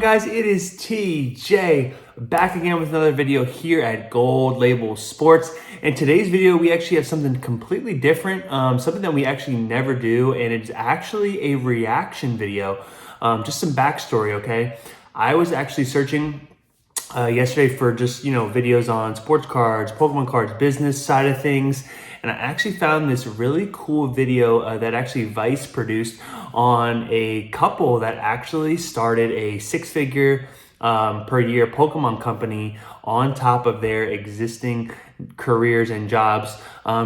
guys? It is TJ back again with another video here at Gold Label Sports. In today's video, we actually have something completely different, something that we actually never do, and it's actually a reaction video. Just some backstory, okay? I was actually searching yesterday for just, videos on sports cards, Pokemon cards, business side of things. And I actually found this really cool video that actually Vice produced on a couple that actually started a six-figure per year Pokemon company on top of their existing careers and jobs,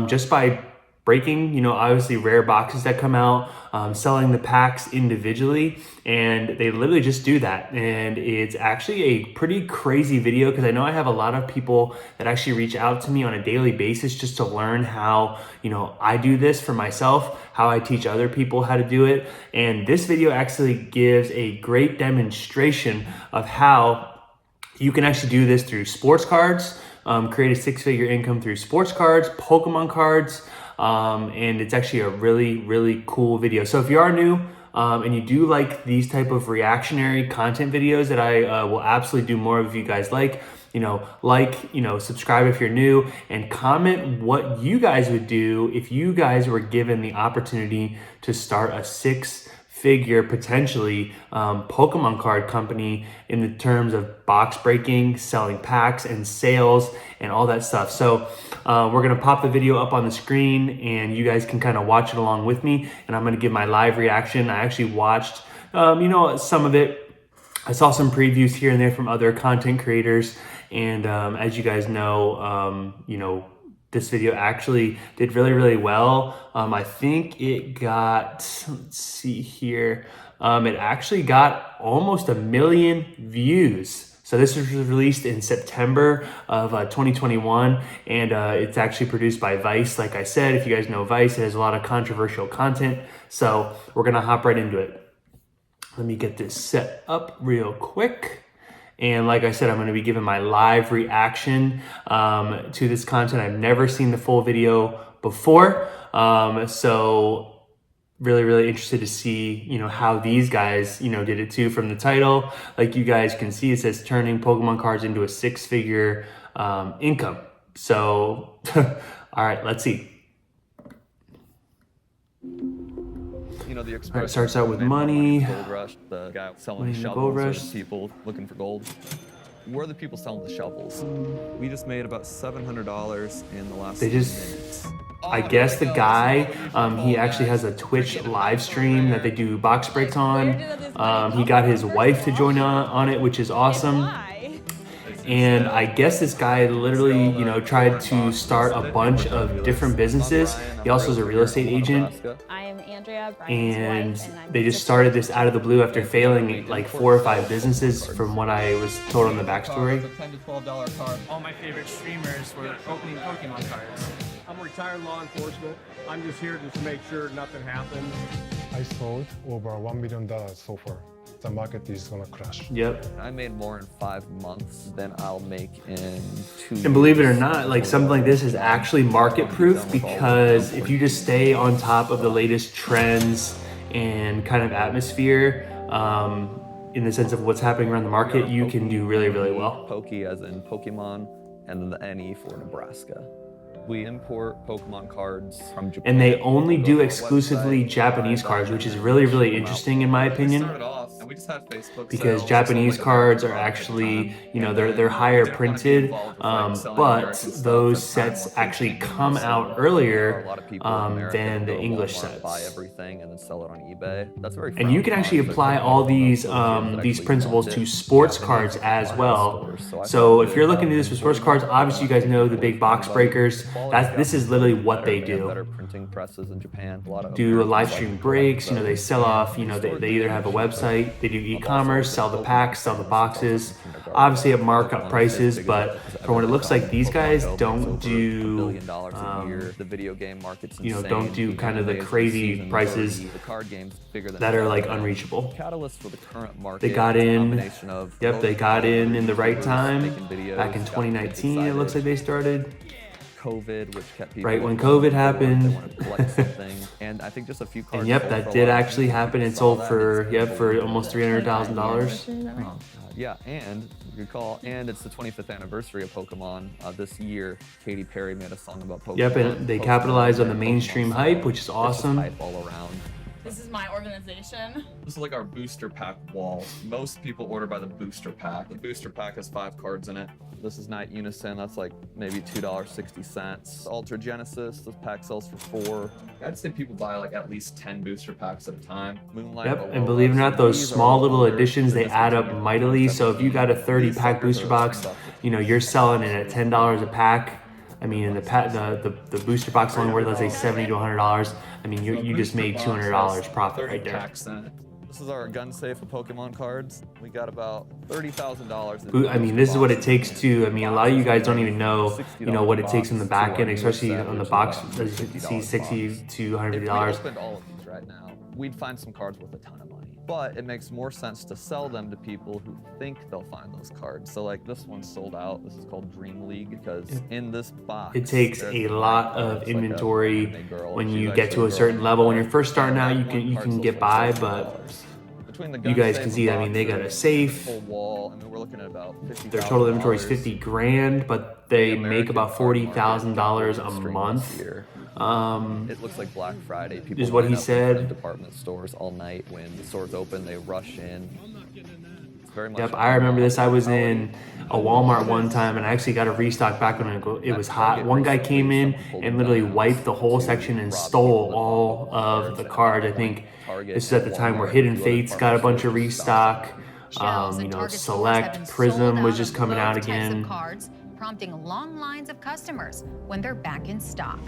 just by breaking, obviously rare boxes that come out, selling the packs individually, and they literally just do that. And it's actually a pretty crazy video because I know I have a lot of people that actually reach out to me on a daily basis just to learn how, I do this for myself, how I teach other people how to do it. And this video actually gives a great demonstration of how you can actually do this through sports cards, create a six-figure income through sports cards, Pokemon cards, and it's actually a really, really cool video. So if you are new and you do like these type of reactionary content videos that I will absolutely do more of if you guys like, subscribe if you're new, and comment what you guys would do if you guys were given the opportunity to start a six-figure, potentially, Pokemon card company in the terms of box breaking, selling packs and sales and all that stuff. So we're gonna pop the video up on the screen and you guys can kind of watch it along with me, and I'm gonna give my live reaction. I actually watched, some of it. I saw some previews here and there from other content creators, and as you guys know, this video actually did really, really well. I think it got, let's see here, it actually got almost 1 million views. So this was released in September of 2021, and it's actually produced by Vice. Like I said, if you guys know Vice, it has a lot of controversial content. So we're gonna hop right into it. Let me get this set up real quick. And like I said, I'm gonna be giving my live reaction to this content. I've never seen the full video before. So really, really interested to see, how these guys, did it too. From the title, like you guys can see, it says turning Pokemon cards into a six-figure income. So, all right, let's see. The All right, starts out with money. Gold rush, the guy selling the shovels, or the people looking for gold. We're the people selling the shovels. We just made about $700 in the last minutes. I guess the guy, he actually has a Twitch live stream that they do box breaks on. He got his wife to join on it, which is awesome. And I guess this guy literally, tried to start a bunch of different businesses. He also is a real estate agent. And they just started this out of the blue after failing like 4 or 5 businesses, from what I was told on the backstory. $10 to $12 card. All my favorite streamers were opening Pokemon cards. I'm retired law enforcement. I'm just here to make sure nothing happens. I sold over $1 million so far. The market is gonna crash. Yep. I made more in 5 months than I'll make in 2 years. And believe it or not, like something like this is actually market proof, because if you just stay on top of the latest trends and kind of atmosphere, in the sense of what's happening around the market, you can do really, really well. Poke as in Pokemon, and then the NE for Nebraska. We import Pokemon cards from Japan. And they only do exclusively Japanese cards, which is really, really interesting in my opinion. We just had Facebook because Japanese cards are actually, they're higher printed, but those sets actually come out earlier than the English sets. Buy everything and then sell it on eBay. That's very. And you can actually apply all these principles to sports cards as well. So if you're looking to do this with sports cards, obviously you guys know the big box breakers. This is literally what they do. Better printing presses in Japan. Do live stream breaks. They sell off. They either have a website, they do e-commerce, sell the packs, sell the boxes, obviously at markup prices. But from what it looks like, these guys don't do, the video game market's don't do kind of the crazy prices that are like unreachable. Catalyst for the current market. They got in. Yep, they got in the right time. Back in 2019, it looks like they started. COVID, which kept people Right when at home, COVID they happened. wanted to collect something, and I think just a few cards. And yep, sold that for a did lot. actually happen. It People sold saw that, for, it's yep, for unbelievable. almost $300,000. Yeah, and good call. And it's the 25th anniversary of Pokemon. This year, Katy Perry made a song about Pokemon. Yep, and they Pokemon capitalized on the and mainstream Pokemon hype, song. which is It's just awesome. hype all around. This is my organization. This is like our booster pack wall. Most people order by the booster pack. The booster pack has 5 cards in it. This is Night Unison. That's like maybe $2.60. Ultra Genesis. This pack sells for $4. I'd say people buy like at least 10 booster packs at a time. Moonlight. Yep, Alola. and believe it or not, So those these are small all little older. additions, they They're add up discontinued. mightily. So if you got a 30-pack These booster suckers box, are you know, you're selling it at $10 a pack. I mean, and the booster box only worth, let's say, $70 to $100. I mean, you just made $200 profit right there. Packs in it. This is our gun safe of Pokemon cards. We got about $30,000. I mean, this is what it takes to, I mean, a lot of you guys don't even know, you know, what it takes in the back end, especially on the box, as you can see, $60 to If we $150. opened all of these right now, we'd find some cards worth a ton of money. But it makes more sense to sell them to people who think they'll find those cards. So like this one's sold out. This is called Dream League because in this box, It takes there's a the lot card. of It's like a inventory anime girl. when She's you actually get to a a girl. certain level. When you're first starting out, That you one card can sells get for by, $70. but Between the you gun guys safe can see, I mean, they got a boxes, safe. full wall. I mean, we're looking at about $50,000. Their total inventory is 50 grand, but they make about $40,000 a month. It looks like Black Friday. People Is what line he up in said. front of department stores all night. When the stores open, they rush in. It's very much Yep, a I remember this. I was mentality. in a Walmart one time and I actually got a restock back when it was hot. One guy came in and literally wiped the whole section and stole all of the cards. I think this is at the time where Hidden Fates got a bunch of restock. You know, Select, Prism was just coming out again. Cards, prompting long lines of customers when they're back in stock.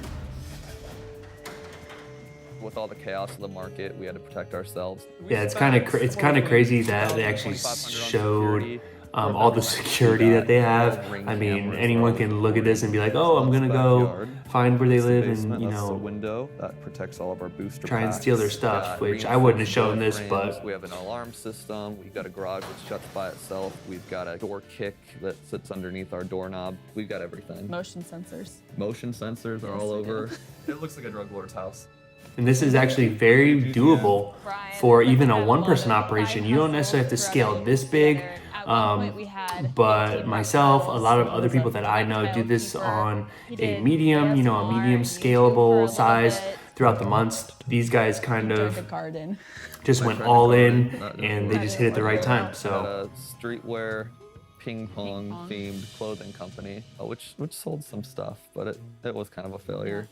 With all the chaos of the market, we had to protect ourselves. Yeah, it's kind of crazy that they actually showed all the security that they have. I mean, anyone can look at this and be like, oh, I'm gonna go find where they live and, you That's the know, window that protects all of our booster try and packs. steal their We stuff, got which I wouldn't have reinforced shown this, door but frames. We have an alarm system. We've got a garage which shuts by itself. We've got a door kick that sits underneath our doorknob. We've got everything. Motion sensors. Motion sensors are all over. It looks like a drug lord's house. and this is actually very doable for even a one-person operation. You don't necessarily have to scale this big. But myself, a lot of other people that I know do this on a medium, you know, a medium scalable size throughout the months. These guys kind of just went all in and they just hit it the right time. Got So a streetwear ping pong themed clothing company, which sold some stuff, but it was kind of a failure.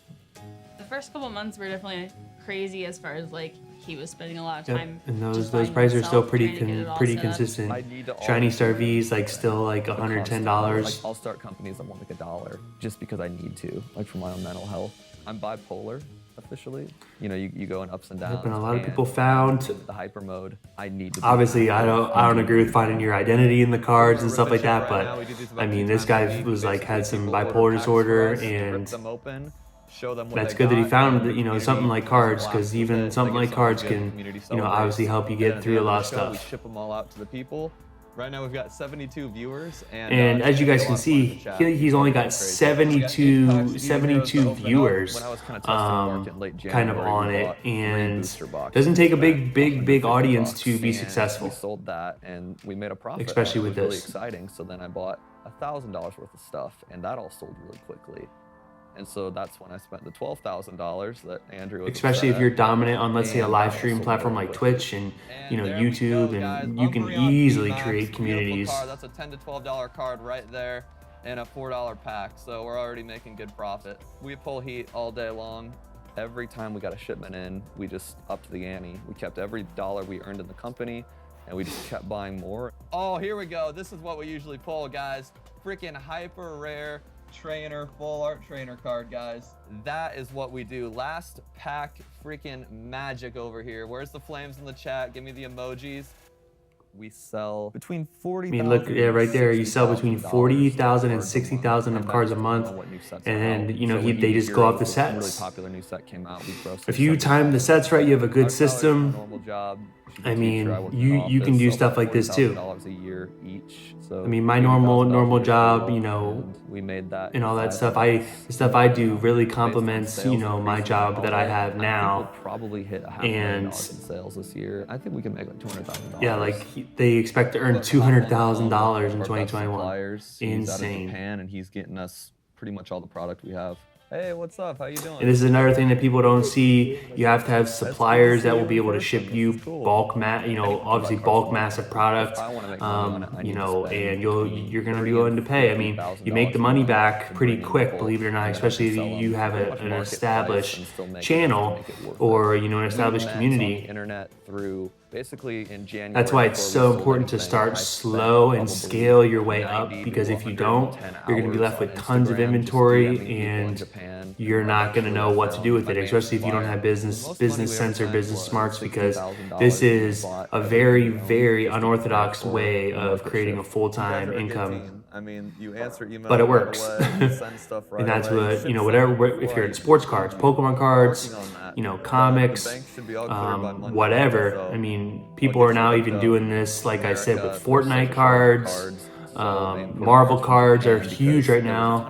The first couple months were definitely crazy as far as like he was spending a lot of yep, time. and just those by prices are still himself, pretty trying to get it all pretty set up. consistent. I need to Shiny always Star do V's like the still like constant, $110. Like I'll start companies that want like $1 just because I need to, like for my own mental health. I'm bipolar officially. You know, you go in ups and downs. Yep, and a lot of and people found. the hyper mode. I need to. Obviously, I don't agree with finding your identity in the cards and stuff like that, but I mean, this guy was like had some bipolar disorder, and that's good that he found, you know, something like cards, because even something like cards can, you know, obviously help you get through a lot of We stuff. ship them all out to the people. Right now we've got 72 viewers, And as you guys can see, he's only got 72 viewers kind of on it, and doesn't take a big audience to be successful. We sold that and we made a profit. Especially It with was really this. exciting. So then I bought $1,000 worth of stuff, and that all sold really quickly. And so that's when I spent the $12,000 that Andrew was Especially if upset you're at. dominant on, let's say, a And live that stream sold platform really like quickly. Twitch and, you know, there we YouTube, go, guys. and you can Upgrade on easily Max, create beautiful communities. card. That's a $10 to $12 card right there, and a $4 pack. So we're already making good profit. We pull heat all day long. Every time we got a shipment in, we just upped the ante. We kept every dollar we earned in the company, and we just kept buying more. Oh, here we go. This is what we usually pull, guys. Freaking hyper rare trainer, full art trainer card, guys. That is what we do. Last pack, freaking magic over here. Where's the flames in the chat? Give me the emojis. We sell between 40. I mean, look, yeah, right there, you sell between 40,000 and 60,000 of cards a month, and you know they just go off the sets. Really popular new set came out. We grossed If you time the sets right, you have a good system. Normal job. should be I a teacher. mean, I work in you an you can office, do so stuff about like this too. $40,000 a year each. So I mean, my $80,000 normal a year job, total, you know, and we made that and all that stuff. $500 The stuff I do really based on complements, you sales know, my increases job that I all day. have I think now. we'll probably hit $500,000 And in sales this year. I think we can make like $200,000. yeah, like they expect to earn But $200,000 in our best 2021. suppliers, he's out of Insane. Japan, and he's getting us pretty much all the product we have. Hey, what's up? How you doing? And this is another thing that people don't see. You have to have suppliers that will be able to ship you bulk obviously bulk massive product, you know, and you're gonna be willing to pay. I mean, you make the money back pretty quick, believe it or not, especially if you have an established channel or, you know, an established community. Internet through basically in January. That's why it's so important to start slow and scale your way up, because if you don't, you're going to be left with tons of inventory and you're not going to know what to do with it, especially if you don't have business sense or business smarts, because this is a very, very unorthodox way of creating a full-time income. I mean, you answer email, but it works. send stuff right And that's away, what, you know, whatever, if you're in sports cards, Pokemon cards, you know, comics, whatever. I mean, people are now even doing this, like I said, with Fortnite cards. Marvel cards are huge right now.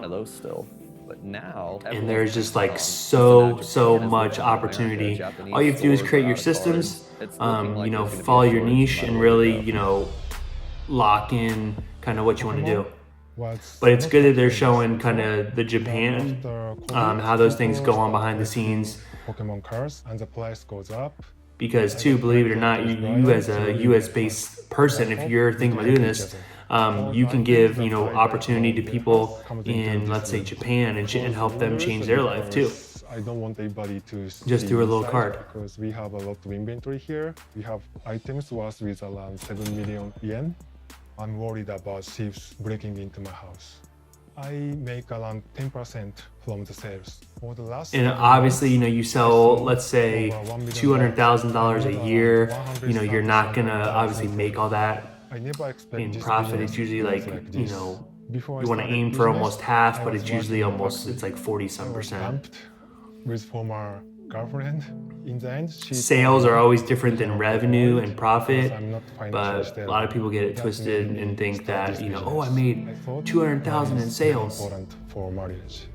And there's just like so much opportunity. All you have to do is create your systems, you know, follow your niche and really, you know, lock in kind of what you want to do. But it's good that they're showing kind of the Japan, how those things go on behind the scenes. Pokemon cards and the price goes up. Because too, believe it or not, you as a US-based person, if you're thinking about doing this, you can give, you know, opportunity to people in, let's say, Japan and help them change their life too. I don't want anybody to just through a little card. Because we have a lot of inventory here. We have items worth with around 7 million yen. I'm worried about thieves breaking into my house. I make around 10% from the sales. For the last and obviously, you know, you sell, let's say, $200,000 a year. You know, you're not gonna obviously make all that in profit. It's usually like, you know, you want to aim for almost half, but it's usually it's like 40-some%. With former girlfriend. In the end, sales are always different than revenue and profit, but a lot of people get it twisted and think that, you know, oh, I made $200,000 in sales. Important for marriage.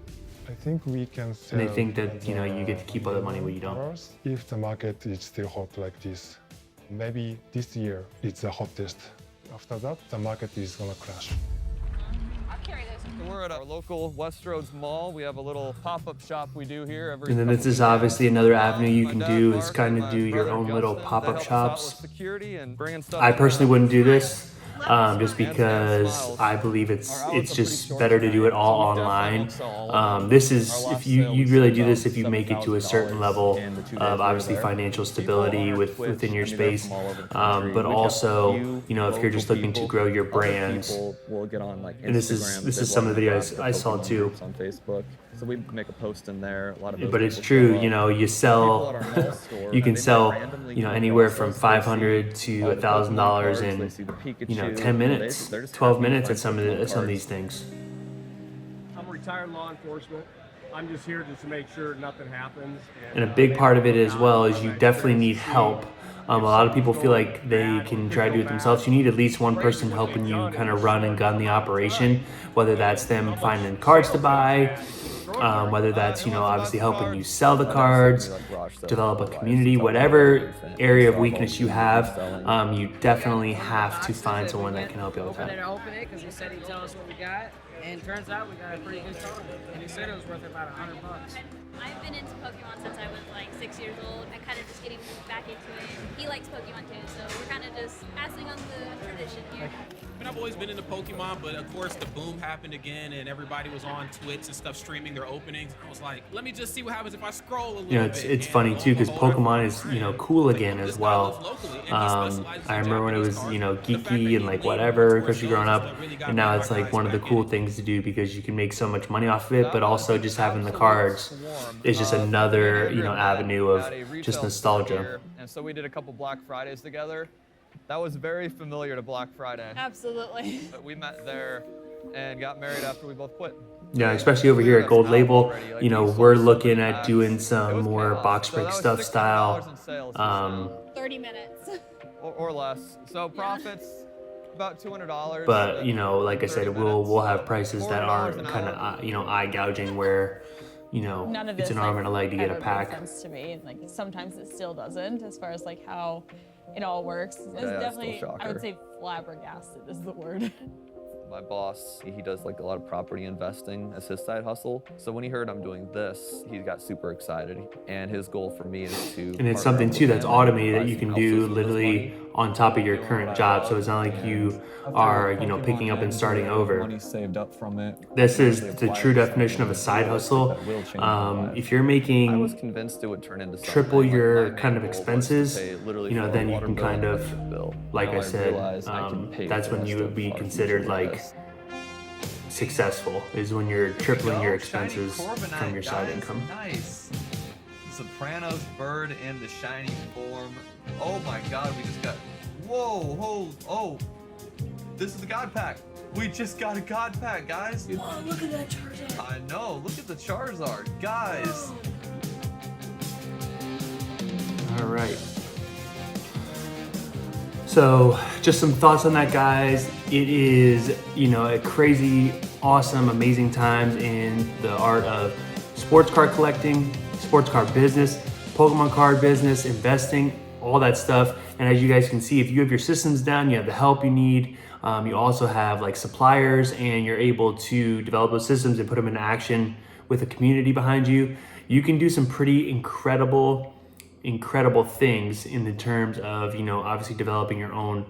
I think we can sell, and they think that, you know, you get to keep all the money, but you don't. If the market is still hot like this, maybe this year it's the hottest. After that, the market is gonna crash. We're at our local Westroads mall. We have a little pop-up shop we do here every. And then this is obviously another avenue you can do, is kind of do your own little pop-up shops. I personally wouldn't do this, just because I believe it's just better to do it all online. This is, if you really do this if you make it to a certain level of obviously financial stability within your space, but also, you know, if you're just looking to grow your brand. And this is some of the videos I saw too. On Facebook. So we make a post in there. A lot of but it's true, you know, you can sell, you know, anywhere from $500 to $1,000 in, you know, 10 minutes, 12 minutes at some of these things. I'm retired law enforcement. I'm just here to make sure nothing happens. And a big part of it as well is you definitely need help. A lot of people feel like they can try to do it themselves. You need at least one person helping you kind of run and gun the operation, whether that's them finding cards to buy, whether that's, you know, obviously helping you sell the cards, develop a community, whatever area of weakness you have, you definitely have to find someone that can help you with that. I wanted to open it because he said he'd tell us what we got, and turns out we got a pretty good card. And he said it was worth about $100. I've been into Pokemon since I was like 6 years old. I kind of just getting back into it. He likes Pokemon too, so we're kind of just passing on the tradition here. And I've always been into Pokemon, but of course the boom happened again and everybody was on Twitch and stuff streaming their openings. I was like, let me just see what happens if I scroll a little bit. You know, it's funny too, because Pokemon is, you know, cool again as well. I remember when it was, you know, geeky and like whatever, especially growing up, and now it's like one of the cool things to do because you can make so much money off of it, but also just having the cards is just another, you know, avenue of just nostalgia. And so we did a couple Black Fridays together. That was very familiar to Black Friday. Absolutely. But we met there and got married after we both quit. Yeah, especially over here at Gold Label, you know, we're looking at doing some more box break stuff style. 30 minutes. or less. So profits about $200. But you know, like I said, we'll have prices that aren't kind of you know, eye gouging, where you know, None of it's this an arm and a leg to get a ever pack. made sense to me. Like sometimes it still doesn't, as far as like how it all works. It's Yeah, definitely, still I would shocker. say flabbergasted is the word. My boss, he does like a lot of property investing as his side hustle. So when he heard I'm doing this, he got super excited. And his goal for me is to And it's partner something up too with that's him and automated that buy you some can houses do with this literally money. on top of your Doing current what I job. So love, it's not like you and are, after you know, Pokemon picking up and ends, starting we have over. money saved up from it. This is Actually the acquire true something definition of a side realistic hustle. that will change my life. If you're I was making convinced it would turn into something. triple like, your my main kind of goal was to expenses, pay literally you know, for a then you water can bill kind and of, electric bill. like Now I said, realize I can pay that's for the when you rest would of be our considered future like with this. successful, is when you're tripling your Shiny expenses Corbinite, from your side guys. income. Nice. Sopranos bird in the shiny form. Oh my god, we just got. Whoa, oh. This is the God Pack. We just got a God Pack, guys. Oh, look at that Charizard. I know, look at the Charizard. Guys. All right. So just some thoughts on that, guys. It is, you know, a crazy, awesome, amazing times in the art of sports card collecting, sports card business, Pokemon card business, investing, all that stuff. And as you guys can see, if you have your systems down, you have the help you need. You also have like suppliers, and you're able to develop those systems and put them into action with a community behind you. You can do some pretty incredible things in the terms of, you know, obviously developing your own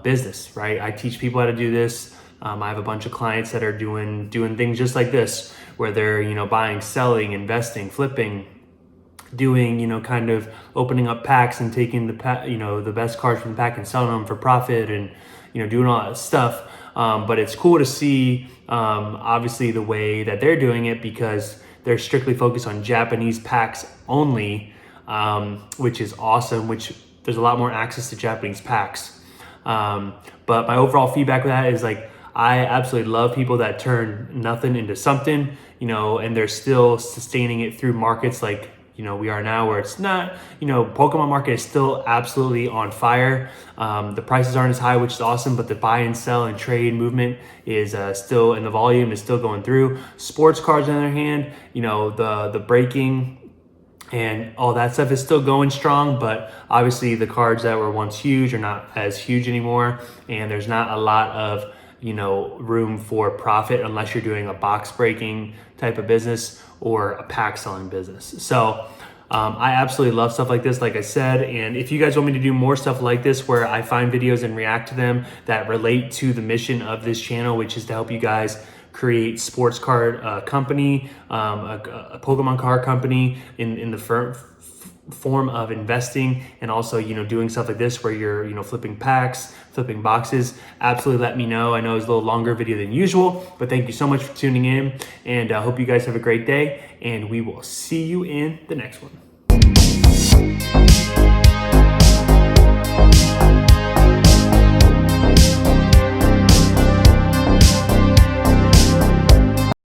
business, right? I teach people how to do this. I have a bunch of clients that are doing things just like this, where they're, you know, buying, selling, investing, flipping, doing, you know, kind of opening up packs and taking the best cards from the pack and selling them for profit, and, you know, doing all that stuff. But it's cool to see, obviously, the way that they're doing it, because they're strictly focused on Japanese packs only, which is awesome, which there's a lot more access to Japanese packs. But my overall feedback with that is, like, I absolutely love people that turn nothing into something, you know, and they're still sustaining it through markets like, you know, we are now, where it's not, you know, Pokemon market is still absolutely on fire. The prices aren't as high, which is awesome, but the buy and sell and trade movement is still, and the volume is still going through. Sports cards, on the other hand, you know, the breaking and all that stuff is still going strong, but obviously the cards that were once huge are not as huge anymore, and there's not a lot of, you know, room for profit unless you're doing a box breaking type of business or a pack selling business. So I absolutely love stuff like this, like I said. And if you guys want me to do more stuff like this, where I find videos and react to them that relate to the mission of this channel, which is to help you guys create sports card company, a Pokemon card company in the form of investing, and also, you know, doing stuff like this where you're, you know, flipping packs, flipping boxes, absolutely let me know. I know it's a little longer video than usual, but thank you so much for tuning in, and I hope you guys have a great day, and we will see you in the next one.